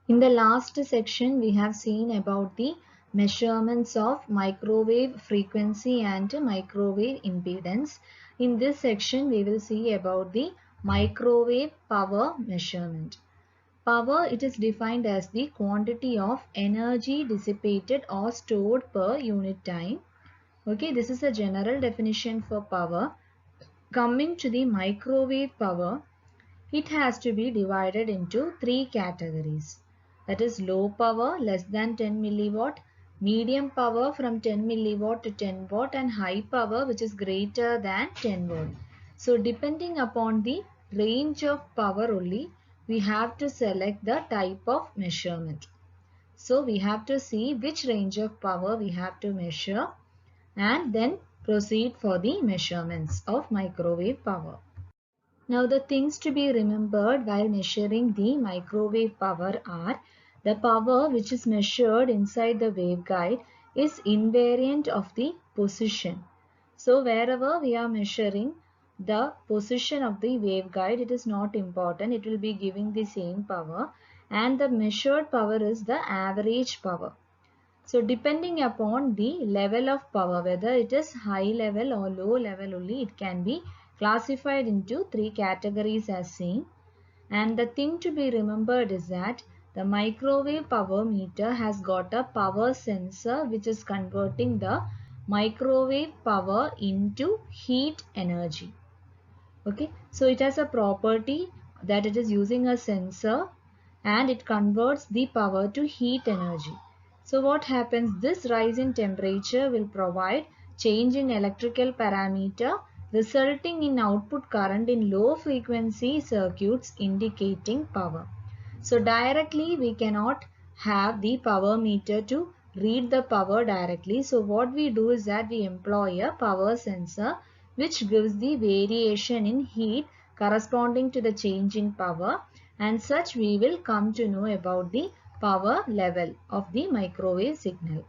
In the last section, we have seen about the measurements of microwave frequency and microwave impedance. In this section, we will see about the microwave power measurement. Power, it is defined as the quantity of energy dissipated or stored per unit time. Okay, this is a general definition for power. Coming to the microwave power, it has to be divided into three categories. That is low power less than 10 milliwatt, medium power from 10 milliwatt to 10 watt, and high power which is greater than 10 watt. So depending upon the range of power only, we have to select the type of measurement. So we have to see which range of power we have to measure and then proceed for the measurements of microwave power. Now the things to be remembered while measuring the microwave power are the power which is measured inside the waveguide is invariant of the position. So wherever we are measuring the position of the waveguide, it is not important. It will be giving the same power, and the measured power is the average power. So depending upon the level of power, whether it is high level or low level only, it can be classified into three categories as seen. And the thing to be remembered is that the microwave power meter has got a power sensor which is converting the microwave power into heat energy. Okay, so it has a property that it is using a sensor and it converts the power to heat energy. So what happens? This rise in temperature will provide change in electrical parameter resulting in output current in low frequency circuits indicating power. So directly we cannot have the power meter to read the power directly. So what we do is that we employ a power sensor which gives the variation in heat corresponding to the change in power, and such we will come to know about the power level of the microwave signal.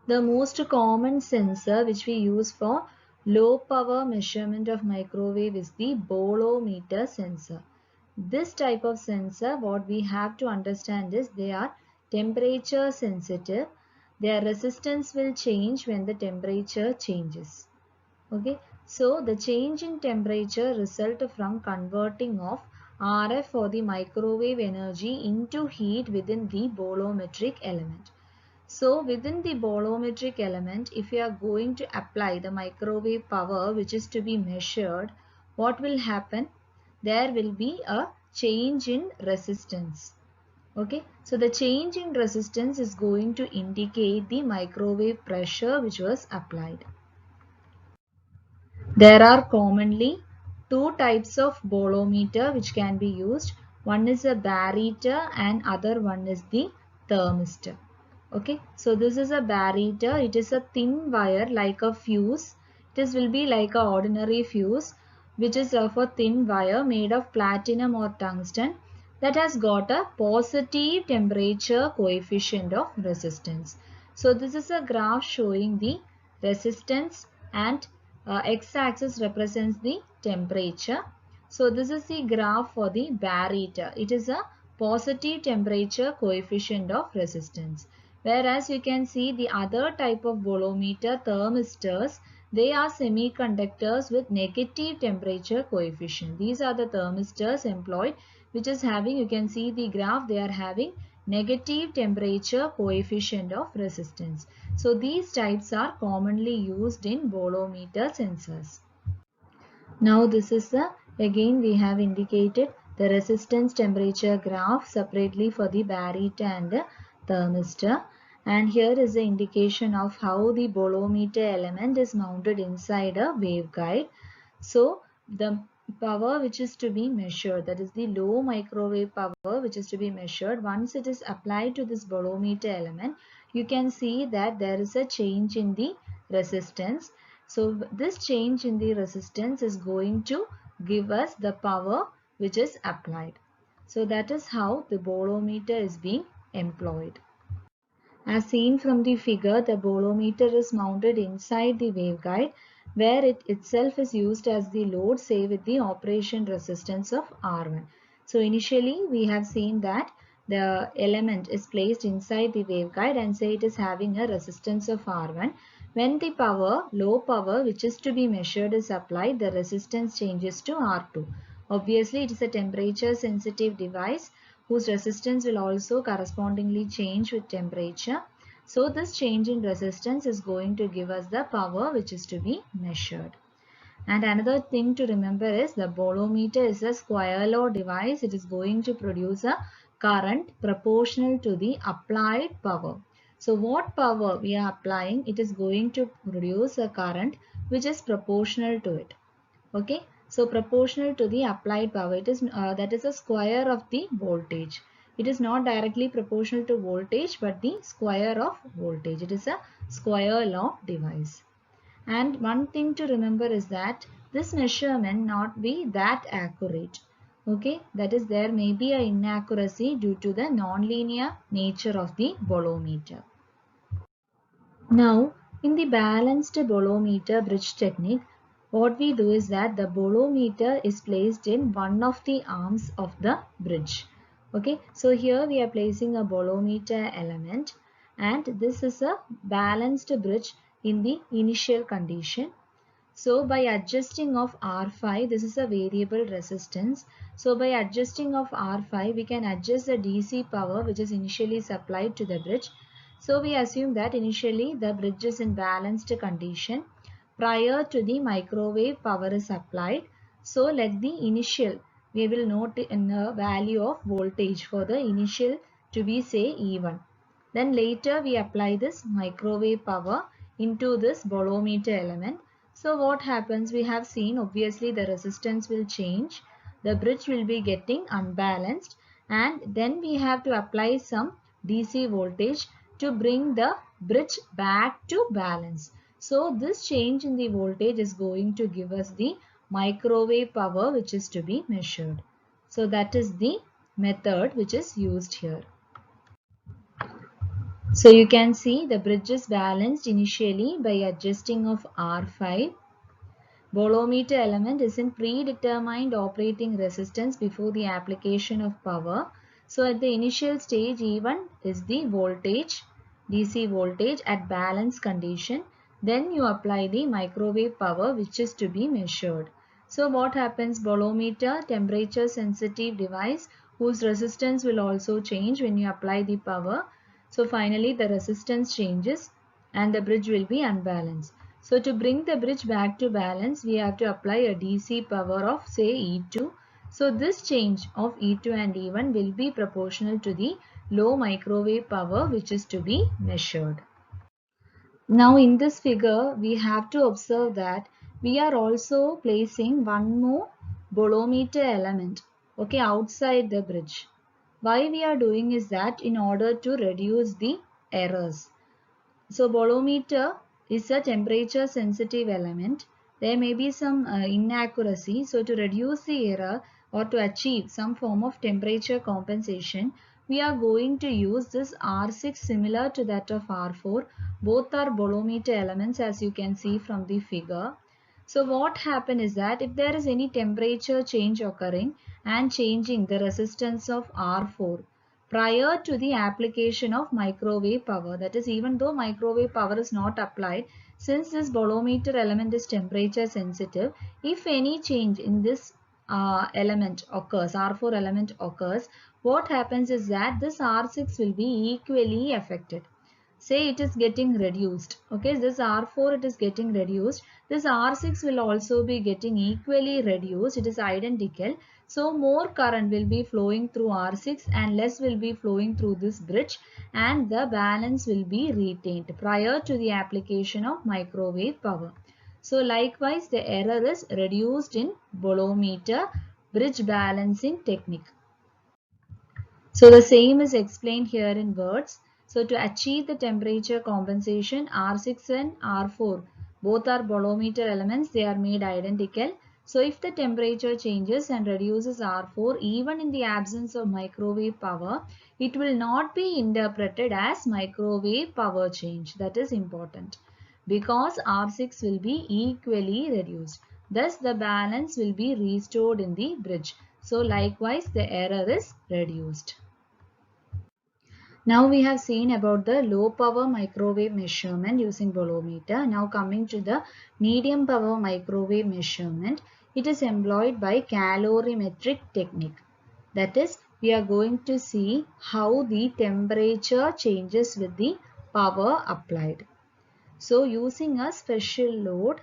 The most common sensor which we use for low power measurement of microwave is the bolometer sensor. This type of sensor, what we have to understand is they are temperature sensitive. Their resistance will change when the temperature changes. Okay, so the change in temperature result from converting of RF or the microwave energy into heat within the bolometric element. So within the bolometric element, if you are going to apply the microwave power which is to be measured, what will happen? There will be a change in resistance. Okay, so the change in resistance is going to indicate the microwave pressure which was applied. There are commonly two types of bolometer which can be used. One is a barometer and other one is the thermistor. Okay, so this is a barometer. It is a thin wire like a fuse. This will be like a ordinary fuse which is of a thin wire made of platinum or tungsten that has got a positive temperature coefficient of resistance. So this is a graph showing the resistance and x-axis represents the temperature. So this is the graph for the barometer. It is a positive temperature coefficient of resistance. Whereas you can see the other type of bolometer, thermistors, they are semiconductors with negative temperature coefficient. These are the thermistors employed which is having, you can see the graph, they are having negative temperature coefficient of resistance. So these types are commonly used in bolometer sensors. Now this is the, again we have indicated the resistance temperature graph separately for the barometer and the thermistor, and here is the indication of how the bolometer element is mounted inside a waveguide. So the power which is to be measured, that is the low microwave power which is to be measured, once it is applied to this bolometer element, you can see that there is a change in the resistance. So this change in the resistance is going to give us the power which is applied. So that is how the bolometer is being employed. As seen from the figure, the bolometer is mounted inside the waveguide where it itself is used as the load, say with the operation resistance of R1. So initially we have seen that the element is placed inside the waveguide and say it is having a resistance of R1. When the power, low power which is to be measured is applied, the resistance changes to R2. Obviously, it is a temperature sensitive device whose resistance will also correspondingly change with temperature. So this change in resistance is going to give us the power which is to be measured. And another thing to remember is the bolometer is a square law device. It is going to produce a current proportional to the applied power. So what power we are applying, it is going to produce a current which is proportional to it. Okay. So proportional to the applied power, it is that is a square of the voltage. It is not directly proportional to voltage but the square of voltage. It is a square law device. And one thing to remember is that this measurement not be that accurate. Okay, that is there may be an inaccuracy due to the non-linear nature of the bolometer. Now, in the balanced bolometer bridge technique, what we do is that the bolometer is placed in one of the arms of the bridge. Okay, so here we are placing a bolometer element and this is a balanced bridge in the initial condition. So by adjusting of R5, this is a variable resistance. So by adjusting of R5, we can adjust the DC power which is initially supplied to the bridge. So we assume that initially the bridge is in balanced condition prior to the microwave power is applied. So let the initial, we will note in the value of voltage for the initial to be say E1. Then later we apply this microwave power into this bolometer element. So what happens, we have seen obviously the resistance will change, the bridge will be getting unbalanced and then we have to apply some DC voltage to bring the bridge back to balance. So this change in the voltage is going to give us the microwave power which is to be measured. So that is the method which is used here. So you can see the bridge is balanced initially by adjusting of R5. Bolometer element is in predetermined operating resistance before the application of power. So at the initial stage E1 is the voltage, DC voltage at balance condition. Then you apply the microwave power which is to be measured. So what happens, bolometer temperature sensitive device whose resistance will also change when you apply the power. So finally the resistance changes and the bridge will be unbalanced. So to bring the bridge back to balance, we have to apply a DC power of say E2. So this change of E2 and E1 will be proportional to the low microwave power which is to be measured. Now in this figure, we have to observe that we are also placing one more bolometer element, okay, outside the bridge. Why we are doing is that in order to reduce the errors. So bolometer is a temperature sensitive element. There may be some inaccuracy. So to reduce the error or to achieve some form of temperature compensation, we are going to use this R6 similar to that of R4. Both are bolometer elements as you can see from the figure. So what happens is that if there is any temperature change occurring and changing the resistance of R4, prior to the application of microwave power, that is even though microwave power is not applied, since this bolometer element is temperature sensitive, if any change in this element occurs, R4 element occurs, what happens is that this R6 will be equally affected. Say it is getting reduced, okay, this R4 it is getting reduced, this R6 will also be getting equally reduced, it is identical. So more current will be flowing through R6 and less will be flowing through this bridge and the balance will be retained prior to the application of microwave power. So likewise the error is reduced in bolometer bridge balancing technique. So the same is explained here in words. So to achieve the temperature compensation, R6 and R4 both are bolometer elements, they are made identical. So if the temperature changes and reduces R4 even in the absence of microwave power, it will not be interpreted as microwave power change. That is important because R6 will be equally reduced. Thus the balance will be restored in the bridge. So likewise the error is reduced. Now we have seen about the low power microwave measurement using bolometer. Now coming to the medium power microwave measurement, it is employed by calorimetric technique. That is, we are going to see how the temperature changes with the power applied. So using a special load,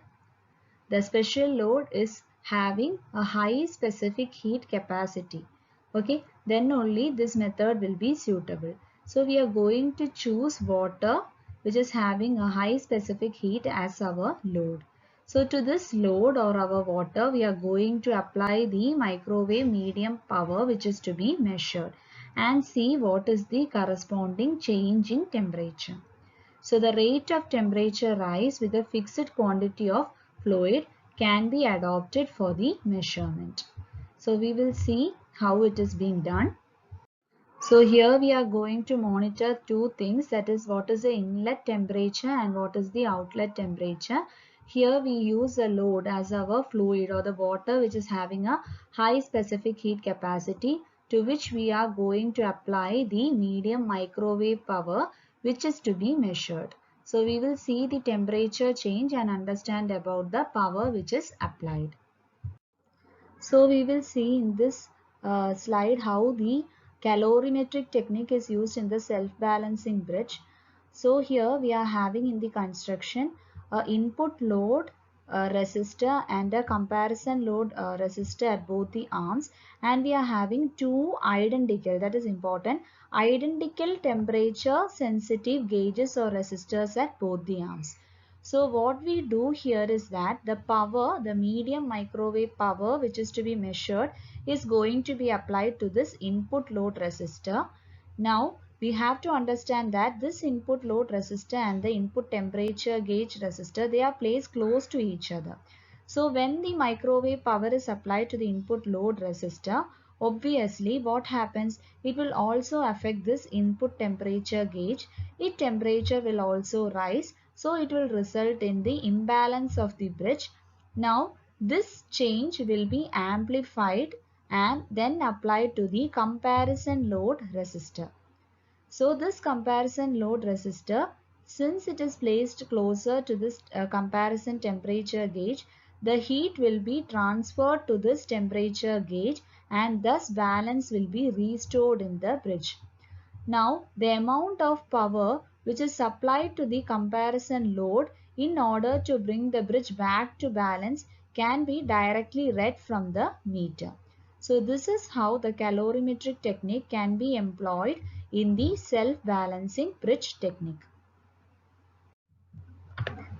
the special load is having a high specific heat capacity. Okay, then only this method will be suitable. So we are going to choose water which is having a high specific heat as our load. So to this load or our water, we are going to apply the microwave medium power which is to be measured and see what is the corresponding change in temperature. So the rate of temperature rise with a fixed quantity of fluid can be adopted for the measurement. So we will see how it is being done. So here we are going to monitor two things, that is what is the inlet temperature and what is the outlet temperature. Here we use a load as our fluid or the water which is having a high specific heat capacity, to which we are going to apply the medium microwave power which is to be measured. So we will see the temperature change and understand about the power which is applied. So we will see in this slide how the calorimetric technique is used in the self-balancing bridge. So here we are having in the construction a input load resistor and a comparison load resistor at both the arms, and we are having two identical, that is important, identical temperature sensitive gauges or resistors at both the arms. So what we do here is that the power, the medium microwave power which is to be measured, is going to be applied to this input load resistor. Now we have to understand that this input load resistor and the input temperature gauge resistor, they are placed close to each other. So when the microwave power is applied to the input load resistor, obviously what happens, it will also affect this input temperature gauge. Its temperature will also rise, so it will result in the imbalance of the bridge. Now this change will be amplified and then applied to the comparison load resistor. So this comparison load resistor, since it is placed closer to this comparison temperature gauge, the heat will be transferred to this temperature gauge and thus balance will be restored in the bridge. Now the amount of power which is supplied to the comparison load in order to bring the bridge back to balance can be directly read from the meter. So this is how the calorimetric technique can be employed in the self-balancing bridge technique.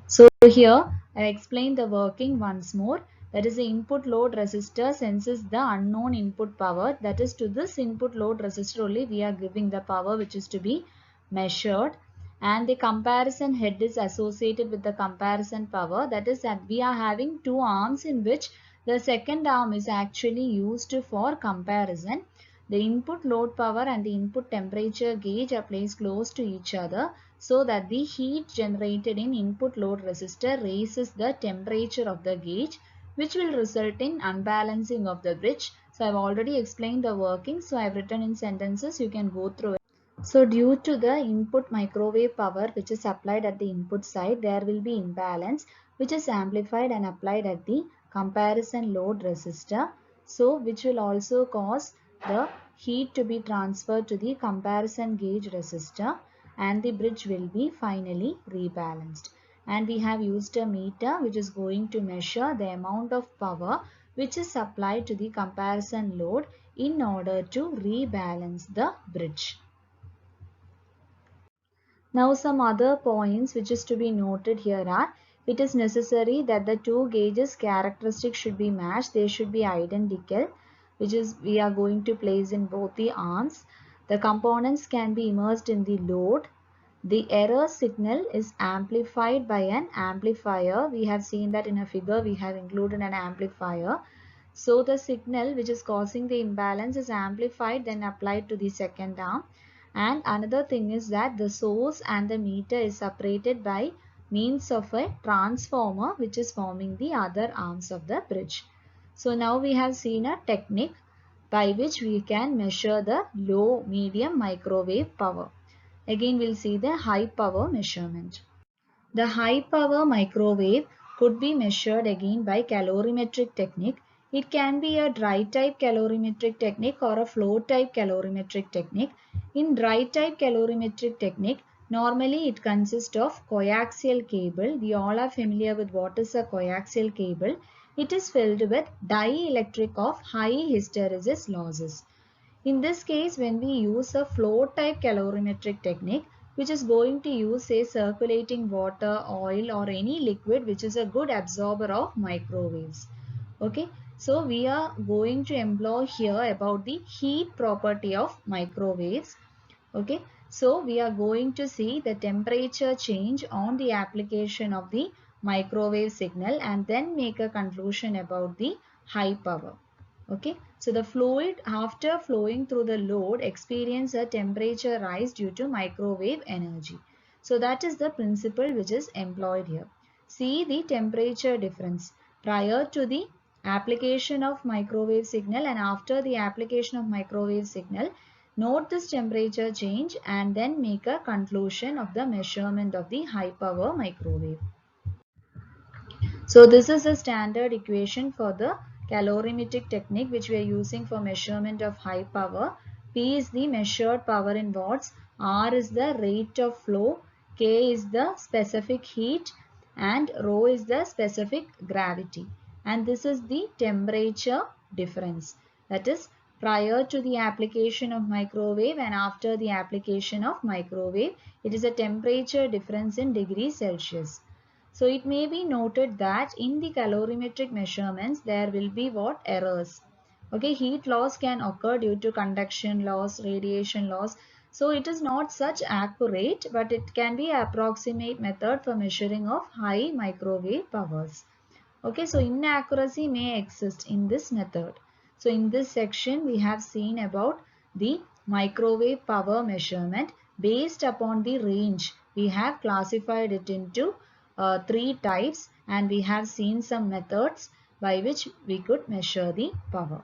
So here I explain the working once more. That is, the input load resistor senses the unknown input power. That is, to this input load resistor only we are giving the power which is to be measured, and the comparison head is associated with the comparison power. That is that we are having two arms in which the second arm is actually used for comparison. The input load power and the input temperature gauge are placed close to each other, so that the heat generated in input load resistor raises the temperature of the gauge, which will result in unbalancing of the bridge. So I have already explained the working, so I have written in sentences, you can go through it. So due to the input microwave power which is applied at the input side, there will be imbalance which is amplified and applied at the comparison load resistor. So which will also cause the heat to be transferred to the comparison gauge resistor, and the bridge will be finally rebalanced. And we have used a meter which is going to measure the amount of power which is supplied to the comparison load in order to rebalance the bridge. Now some other points which is to be noted here are, it is necessary that the two gauges characteristics should be matched, they should be identical, which is we are going to place in both the arms. The components can be immersed in the load. The error signal is amplified by an amplifier. We have seen that in a figure we have included an amplifier. So the signal which is causing the imbalance is amplified then applied to the second arm. And another thing is that the source and the meter is separated by means of a transformer which is forming the other arms of the bridge. So now we have seen a technique by which we can measure the low, medium, microwave power. Again we'll see the high power measurement. The high power microwave could be measured again by calorimetric technique. It can be a dry type calorimetric technique or a flow type calorimetric technique. In dry type calorimetric technique, normally it consists of coaxial cable. We all are familiar with what is a coaxial cable. It is filled with dielectric of high hysteresis losses. In this case, when we use a flow type calorimetric technique, which is going to use say circulating water, oil or any liquid which is a good absorber of microwaves. Okay, so we are going to employ here about the heat property of microwaves. Okay, so we are going to see the temperature change on the application of the microwave signal and then make a conclusion about the high power. Okay, so the fluid after flowing through the load experience a temperature rise due to microwave energy. So that is the principle which is employed here. See the temperature difference prior to the application of microwave signal and after the application of microwave signal. Note this temperature change and then make a conclusion of the measurement of the high power microwave. So this is a standard equation for the calorimetric technique which we are using for measurement of high power. P is the measured power in watts, R is the rate of flow, K is the specific heat and rho is the specific gravity. And this is the temperature difference. That is prior to the application of microwave and after the application of microwave. It is a temperature difference in degrees Celsius. So it may be noted that in the calorimetric measurements there will be what errors. Okay, heat loss can occur due to conduction loss, radiation loss. So it is not such accurate, but it can be an approximate method for measuring of high microwave powers. Okay, so inaccuracy may exist in this method. So in this section we have seen about the microwave power measurement. Based upon the range, we have classified it into three types and we have seen some methods by which we could measure the power.